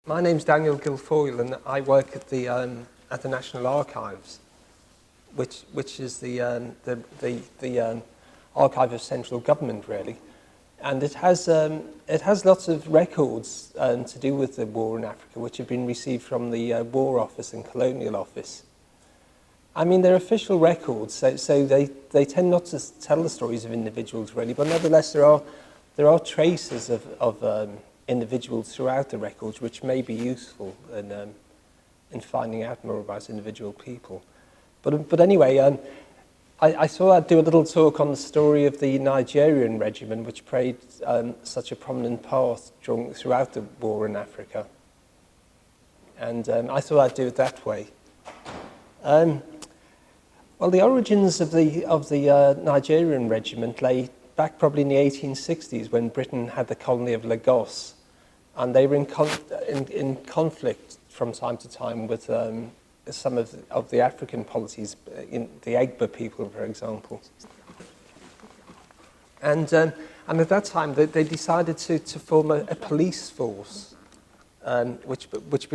My name's Daniel Gilfoyle, and I work at the National Archives, which is the archive of central government, really, and it has lots of records to do with the war in Africa, which have been received from the War Office and Colonial Office. I mean, they're official records, so they tend not to tell the stories of individuals, really, but nevertheless there are traces of individuals throughout the records, which may be useful in finding out more about individual people. But anyway, I thought I'd do a little talk on the story of the Nigerian regiment, which played such a prominent part throughout the war in Africa. And I thought I'd do it that way. Well, the origins of the Nigerian regiment lay back probably in the 1860s, when Britain had the colony of Lagos, and they were in conflict from time to time with some of the African polities, in the Egba people, for example. And at that time, they decided to form a police force, which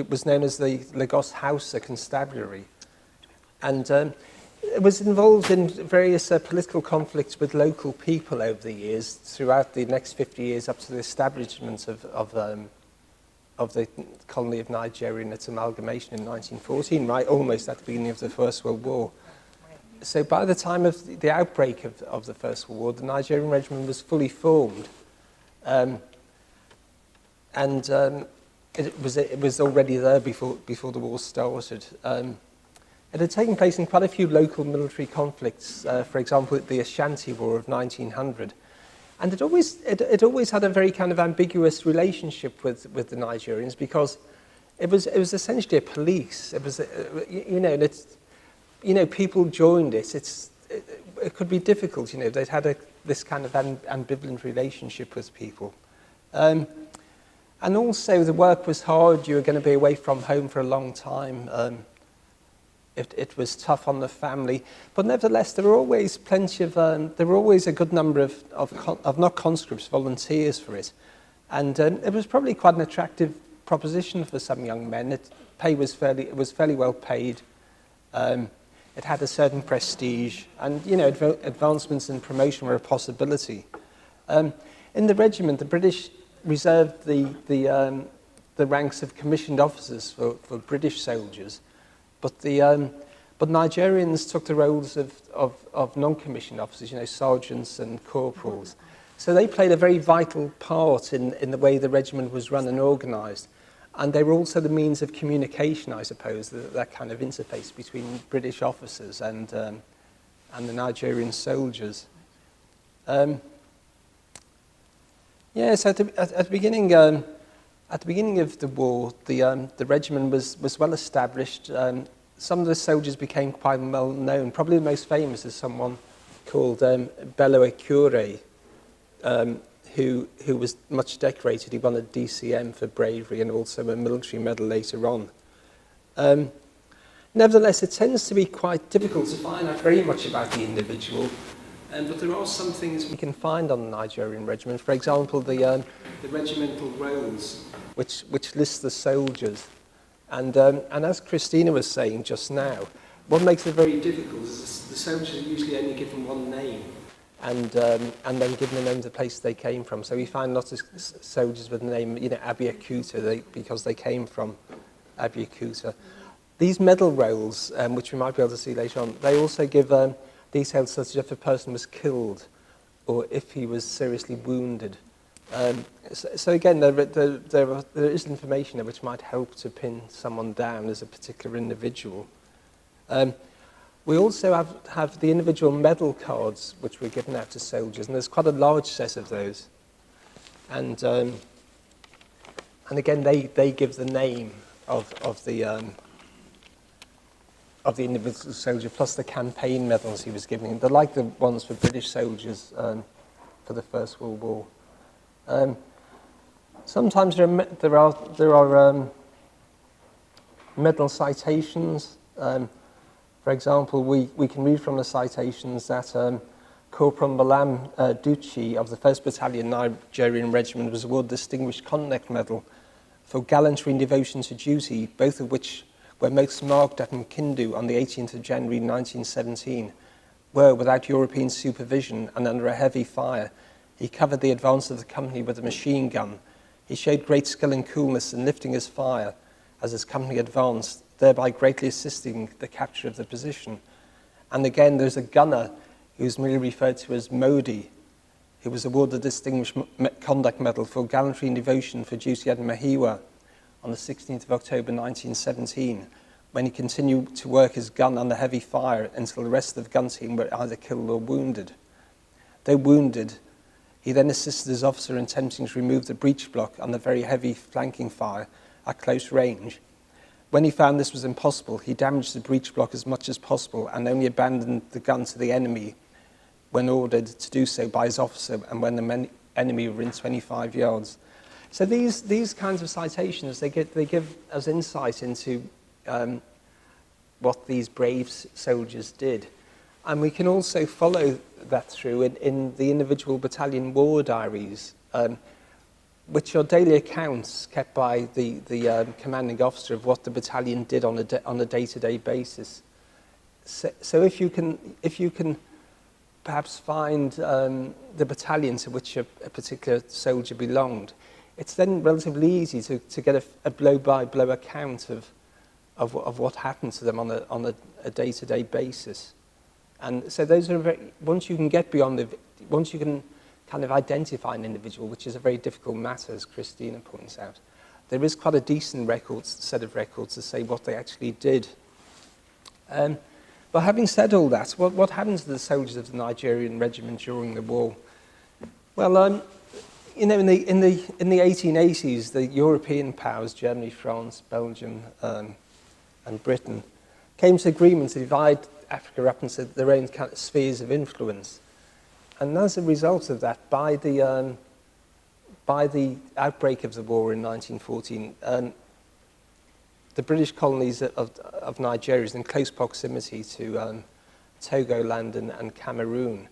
was known as the Lagos Hausa Constabulary. And it was involved in various political conflicts with local people over the years, throughout the next 50 years, up to the establishment of the colony of Nigeria and its amalgamation in 1914, right, almost at the beginning of the First World War. So by the time of the outbreak of the First World War, the Nigerian regiment was fully formed, and it was already there before the war started. It had taken place in quite a few local military conflicts, for example, the Ashanti War of 1900. And it always had a very kind of ambiguous relationship with the Nigerians, because it was essentially a police. It was, people joined it. It could be difficult, they'd had this kind of ambivalent relationship with people. And also the work was hard. You were going to be away from home for a long time. It was tough on the family, but nevertheless, there were always a good number of not conscripts, volunteers for it, and it was probably quite an attractive proposition for some young men. It was fairly well paid. It had a certain prestige, and advancements and promotion were a possibility. In the regiment, the British reserved the ranks of commissioned officers for British soldiers. But Nigerians took the roles of non-commissioned officers, sergeants and corporals. So they played a very vital part in the way the regiment was run and organised. And they were also the means of communication, I suppose, that kind of interface between British officers and the Nigerian soldiers. So at the beginning of the war, the regiment was well established. Some of the soldiers became quite well known. Probably the most famous is someone called Bello Ekure, who was much decorated. He won a DCM for bravery and also a military medal later on. Nevertheless, it tends to be quite difficult to find out very much about the individual. But there are some things we can find on the Nigerian regiment. For example, the regimental rolls, which lists the soldiers. And as Christina was saying just now, what makes it very difficult is the soldiers are usually only given one name, and then given the name of the place they came from. So we find lots of soldiers with the name, Abiakuta, because they came from Abiakuta. These medal rolls, which we might be able to see later on, they also give details such as if a person was killed or if he was seriously wounded. So again, there is information there which might help to pin someone down as a particular individual. We also have the individual medal cards which were given out to soldiers, and there's quite a large set of those. And again, they give the name of the individual soldier, plus the campaign medals he was given. They're like the ones for British soldiers for the First World War. Sometimes there are medal citations. For example, we can read from the citations that Corporal Malam Duchi of the 1st Battalion Nigerian Regiment was awarded the Distinguished Conduct Medal for gallantry and devotion to duty, both of which were most marked at Mkindu on the 18th of January 1917, were, without European supervision and under a heavy fire, he covered the advance of the company with a machine gun. He showed great skill and coolness in lifting his fire as his company advanced, thereby greatly assisting the capture of the position. And again, there's a gunner who's merely referred to as Modi, who was awarded the Distinguished Conduct Medal for gallantry and devotion for duty at Mahiwa on the 16th of October 1917, when he continued to work his gun under heavy fire until the rest of the gun team were either killed or wounded. Though wounded, he then assisted his officer in attempting to remove the breech block under very heavy flanking fire at close range. When he found this was impossible, he damaged the breech block as much as possible and only abandoned the gun to the enemy when ordered to do so by his officer and when the enemy were in 25 yards. So these kinds of citations, they give us insight into what these brave soldiers did. And we can also follow that through in the individual battalion war diaries, which are daily accounts kept by the commanding officer of what the battalion did on a day-to-day basis. So if you can perhaps find the battalion to which a particular soldier belonged, it's then relatively easy to get a blow-by-blow account of what happened to them on a day-to-day basis. And so those are once you can get beyond once you can kind of identify an individual, which is a very difficult matter, as Christina points out, there is quite a decent set of records to say what they actually did. But having said all that, what happened to the soldiers of the Nigerian regiment during the war? Well, in the 1880s, the European powers, Germany, France, Belgium, and Britain, came to agreement to divide Africa up into their own kind of spheres of influence. And as a result of that, by the outbreak of the war in 1914, the British colonies of Nigeria is in close proximity to Togoland and Cameroon.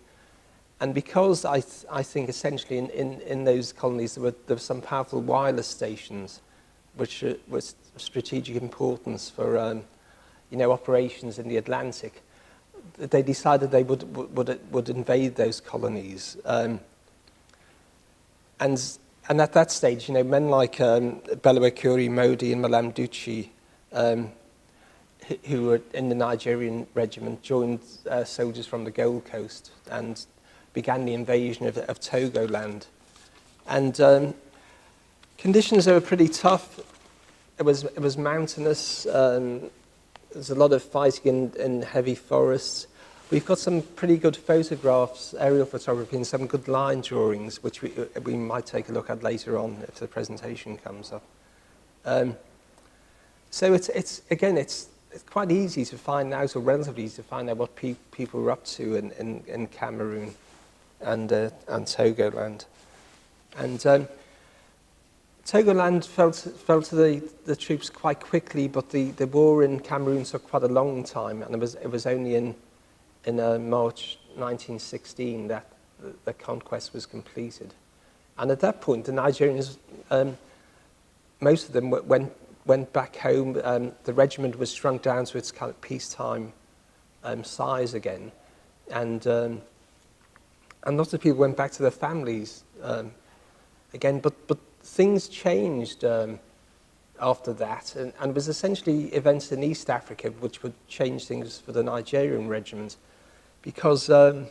And because I think essentially in those colonies there were some powerful wireless stations which was of strategic importance for operations in the Atlantic, they decided they would invade those colonies. And at that stage, men like Belawakuri, Modi, and Malam Duchi, who were in the Nigerian regiment, joined soldiers from the Gold Coast and began the invasion of Togoland. And conditions there were pretty tough. It was mountainous. There's a lot of fighting in heavy forests. We've got some pretty good photographs, aerial photography, and some good line drawings, which we might take a look at later on if the presentation comes up. So it's quite easy to find out, or relatively easy to find out what people were up to in Cameroon and Togoland. And Togoland fell to the troops quite quickly, but the war in Cameroon took quite a long time, and it was only in March 1916 that the conquest was completed. And at that point, the Nigerians, most of them went back home. The regiment was shrunk down to its kind of peacetime size again, and lots of people went back to their families again. But things changed after that, and it was essentially events in East Africa which would change things for the Nigerian regiment, because at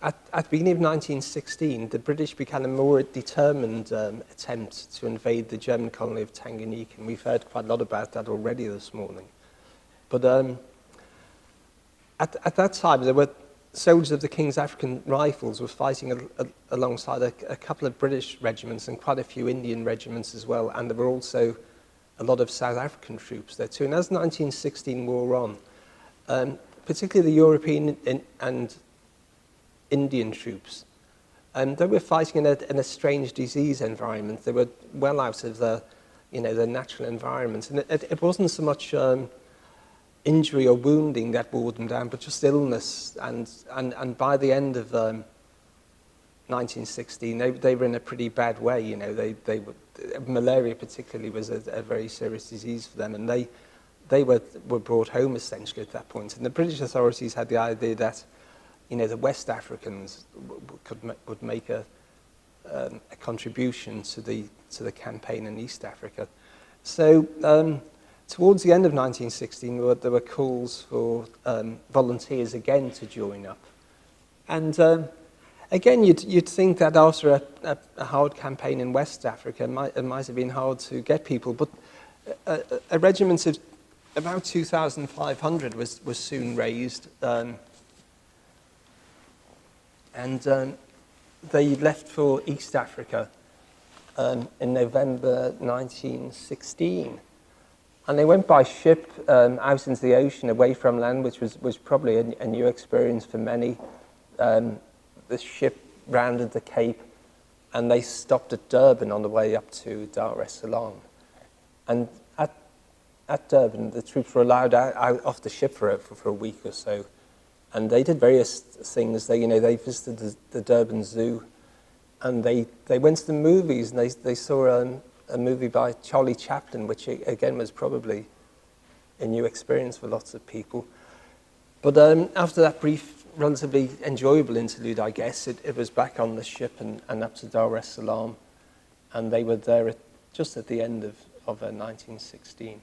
the beginning of 1916, the British began a more determined attempt to invade the German colony of Tanganyika, and we've heard quite a lot about that already this morning. But at that time, there were soldiers of the King's African Rifles were fighting alongside a couple of British regiments and quite a few Indian regiments as well, and there were also a lot of South African troops there too. And as the 1916 wore on, particularly the European and Indian troops, they were fighting in a strange disease environment. They were well out of the natural environment, and it wasn't so much injury or wounding that wore them down, but just illness. And by the end of 1916, they were in a pretty bad way. malaria particularly was a very serious disease for them, and they were brought home essentially at that point. And the British authorities had the idea that, you know, the West Africans would make a contribution to the campaign in East Africa. So towards the end of 1916, there were calls for volunteers again to join up. And again, you'd think that after a hard campaign in West Africa, it might have been hard to get people, but a regiment of about 2,500 was soon raised, and they left for East Africa in November 1916. And they went by ship out into the ocean, away from land, which was probably a new experience for many. The ship rounded the Cape, and they stopped at Durban on the way up to Dar es Salaam. And at Durban, the troops were allowed out off the ship for a week or so, and they did various things. They visited the Durban Zoo, and they went to the movies, and they saw a movie by Charlie Chaplin, which again was probably a new experience for lots of people. But after that brief, relatively enjoyable interlude, I guess, it was back on the ship and up to Dar es Salaam, and they were there just at the end of 1916.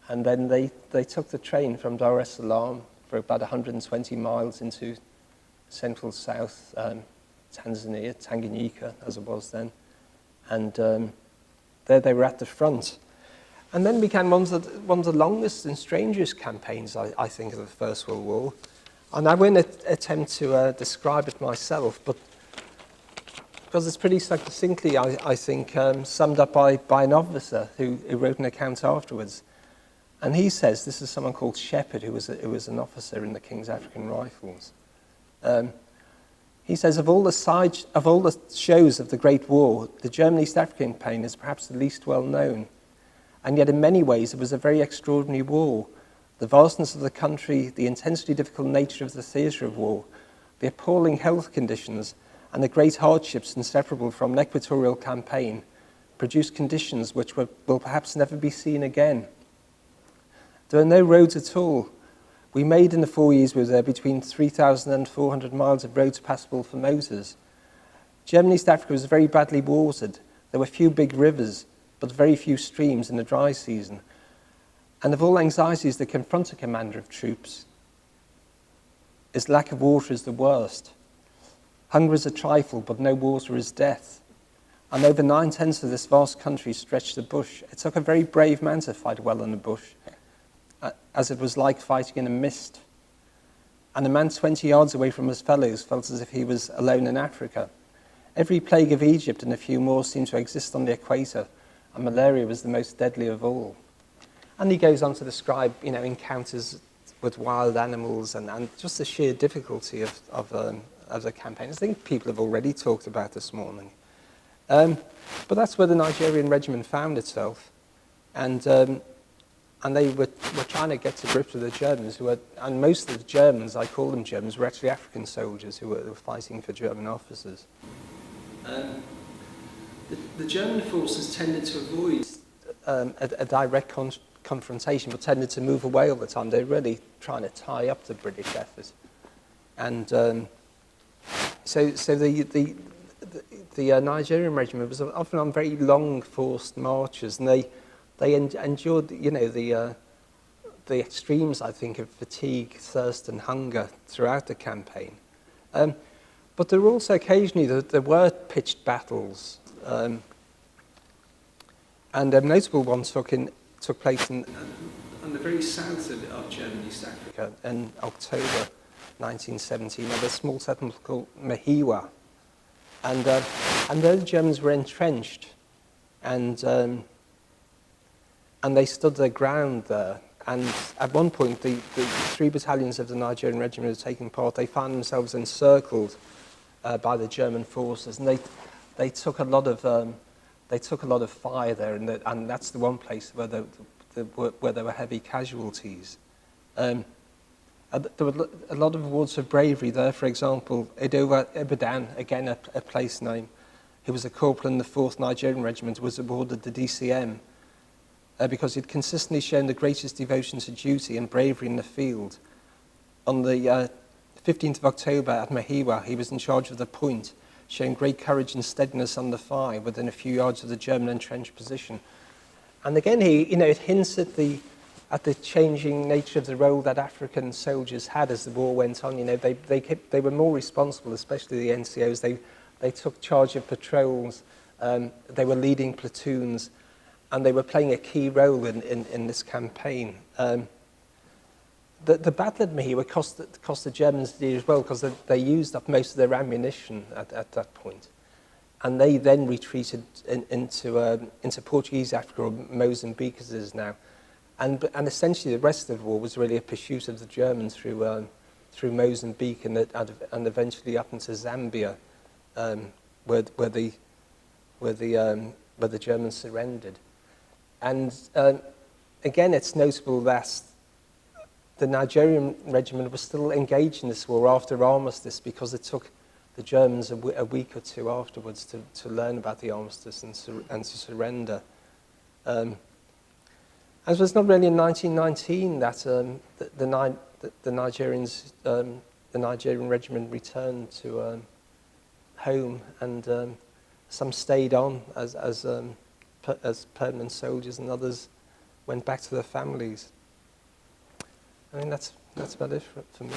And then they took the train from Dar es Salaam for about 120 miles into central south Tanzania, Tanganyika as it was then, and there they were at the front. And then began one of the longest and strangest campaigns, I think, of the First World War. And I won't attempt to describe it myself, but because it's pretty succinctly, I think, summed up by an officer who wrote an account afterwards. And he says, this is someone called Shepherd, who was an officer in the King's African Rifles. He says, of all the shows of the Great War, the German East African campaign is perhaps the least well known. And yet in many ways it was a very extraordinary war. The vastness of the country, the intensely difficult nature of the theatre of war, the appalling health conditions, and the great hardships inseparable from an equatorial campaign produced conditions which will perhaps never be seen again. There are no roads at all. We made in the 4 years we were there between 3,000 and 400 miles of roads passable for motors. German East Africa was very badly watered. There were few big rivers, but very few streams in the dry season. And of all anxieties that confront a commander of troops, his lack of water is the worst. Hunger is a trifle, but no water is death. And over 9/10 of this vast country stretched the bush. It took a very brave man to fight well in the bush, as it was like fighting in a mist. And a man 20 yards away from his fellows felt as if he was alone in Africa. Every plague of Egypt and a few more seemed to exist on the equator, and malaria was the most deadly of all. And he goes on to describe, encounters with wild animals and just the sheer difficulty of the campaign. I think people have already talked about this morning. But that's where the Nigerian regiment found itself. And they were trying to get to grips with the Germans, and most of the Germans, I call them Germans, were actually African soldiers who were fighting for German officers. The German forces tended to avoid a direct confrontation, but tended to move away all the time. They were really trying to tie up the British effort. And so the Nigerian regiment was often on very long forced marches, and they endured, the extremes, I think, of fatigue, thirst, and hunger throughout the campaign. But there were also occasionally there were pitched battles, and a notable one took place on the very south of German East Africa in October 1917, at a small settlement called Mahiwa, and there the Germans were entrenched, and they stood their ground there. And at one point, the 3 battalions of the Nigerian regiment were taking part. They found themselves encircled by the German forces, and they took a lot of fire there, and that's the one place where there were heavy casualties. There were a lot of awards for bravery there. For example, Idowa Ibadan, again a place name, who was a corporal in the 4th Nigerian Regiment, was awarded the DCM because he'd consistently shown the greatest devotion to duty and bravery in the field. On the 15th of October at Mahiwa, he was in charge of the point, showing great courage and steadiness on the fire within a few yards of the German entrenched position. And again, it hints at the changing nature of the role that African soldiers had as the war went on. They were more responsible, especially the NCOs. They took charge of patrols, they were leading platoons, and they were playing a key role in this campaign. The battle at Mahiwa cost the Germans dear as well, because they used up most of their ammunition at that point. And they then retreated into Portuguese Africa, or Mozambique as it is now. And essentially the rest of the war was really a pursuit of the Germans through Mozambique and eventually up into Zambia, where the Germans surrendered. And again, it's notable that the Nigerian regiment was still engaged in this war after armistice, because it took the Germans a week or two afterwards to learn about the armistice and to surrender. And it was not really in 1919 that the Nigerian regiment returned to home, and some stayed on as permanent soldiers, and others went back to their families. I mean, that's about it for me.